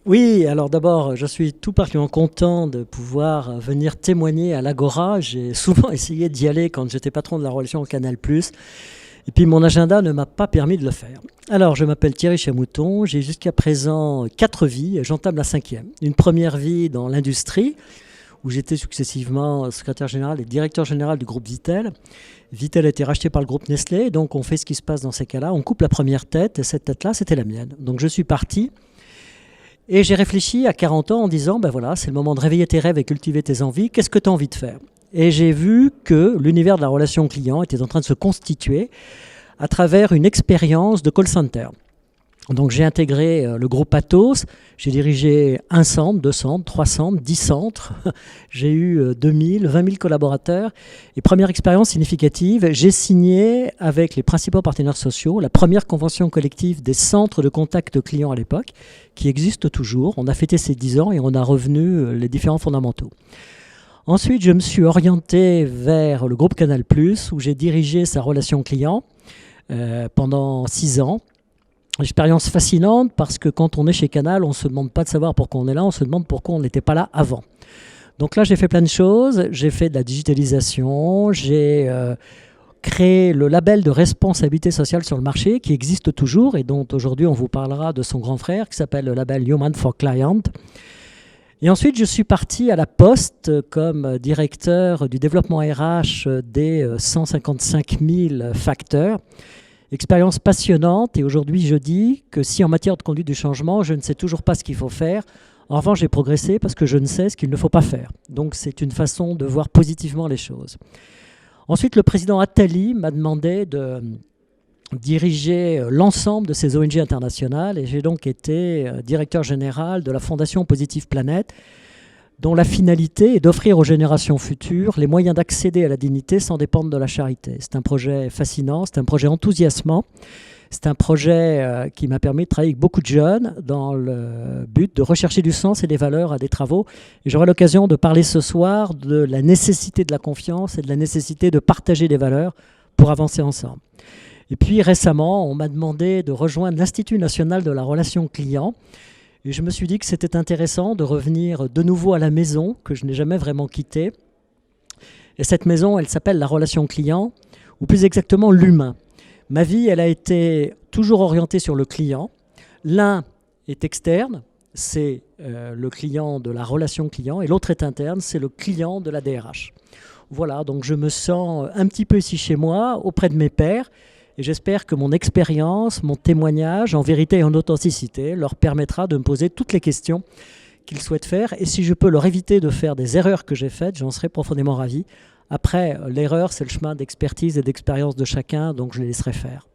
Oui, alors d'abord, je suis tout particulièrement content de pouvoir venir témoigner à l'Agora. J'ai souvent essayé d'y aller quand j'étais patron de la relation au Canal+. Et puis mon agenda ne m'a pas permis de le faire. Alors, je m'appelle Thierry Chamouton, j'ai jusqu'à présent 4 vies, et j'entame la 5e. Une première vie dans l'industrie, où j'étais successivement secrétaire général et directeur général du groupe Vittel. Vittel a été racheté par le groupe Nestlé, donc on fait ce qui se passe dans ces cas-là. On coupe la première tête, et cette tête-là, c'était la mienne. Donc je suis parti. Et j'ai réfléchi à 40 ans en disant, ben voilà, c'est le moment de réveiller tes rêves et cultiver tes envies. Qu'est-ce que tu as envie de faire? Et j'ai vu que l'univers de la relation client était en train de se constituer à travers une expérience de call center. Donc j'ai intégré le groupe Atos, j'ai dirigé un centre, 2 centres, 3 centres, 10 centres. J'ai eu 2000, 20 000 collaborateurs. Et première expérience significative, j'ai signé avec les principaux partenaires sociaux la première convention collective des centres de contact clients à l'époque, qui existe toujours. On a fêté ses 10 ans et on a revenu les différents fondamentaux. Ensuite, je me suis orienté vers le groupe Canal+, où j'ai dirigé sa relation client pendant 6 ans. Expérience fascinante parce que quand on est chez Canal, on ne se demande pas de savoir pourquoi on est là, on se demande pourquoi on n'était pas là avant. Donc là, j'ai fait plein de choses. J'ai fait de la digitalisation, j'ai créé le label de responsabilité sociale sur le marché qui existe toujours et dont aujourd'hui on vous parlera de son grand frère qui s'appelle le label Human for Client. Et ensuite, je suis parti à la Poste comme directeur du développement RH des 155 000 facteurs. Expérience passionnante et aujourd'hui je dis que si en matière de conduite du changement, je ne sais toujours pas ce qu'il faut faire, en revanche j'ai progressé parce que je ne sais ce qu'il ne faut pas faire. Donc c'est une façon de voir positivement les choses. Ensuite le président Attali m'a demandé de diriger l'ensemble de ces ONG internationales et j'ai donc été directeur général de la Fondation Positive Planète, dont la finalité est d'offrir aux générations futures les moyens d'accéder à la dignité sans dépendre de la charité. C'est un projet fascinant, c'est un projet enthousiasmant, c'est un projet qui m'a permis de travailler avec beaucoup de jeunes dans le but de rechercher du sens et des valeurs à des travaux. Et j'aurai l'occasion de parler ce soir de la nécessité de la confiance et de la nécessité de partager des valeurs pour avancer ensemble. Et puis récemment, on m'a demandé de rejoindre l'Institut national de la relation client. Et je me suis dit que c'était intéressant de revenir de nouveau à la maison, que je n'ai jamais vraiment quittée. Et cette maison, elle s'appelle la relation client, ou plus exactement l'humain. Ma vie, elle a été toujours orientée sur le client. L'un est externe, c'est le client de la relation client, et l'autre est interne, c'est le client de la DRH. Voilà, donc je me sens un petit peu ici chez moi, auprès de mes pairs, et j'espère que mon expérience, mon témoignage, en vérité et en authenticité, leur permettra de me poser toutes les questions qu'ils souhaitent faire. Et si je peux leur éviter de faire des erreurs que j'ai faites, j'en serai profondément ravi. Après, l'erreur, c'est le chemin d'expertise et d'expérience de chacun, donc je les laisserai faire.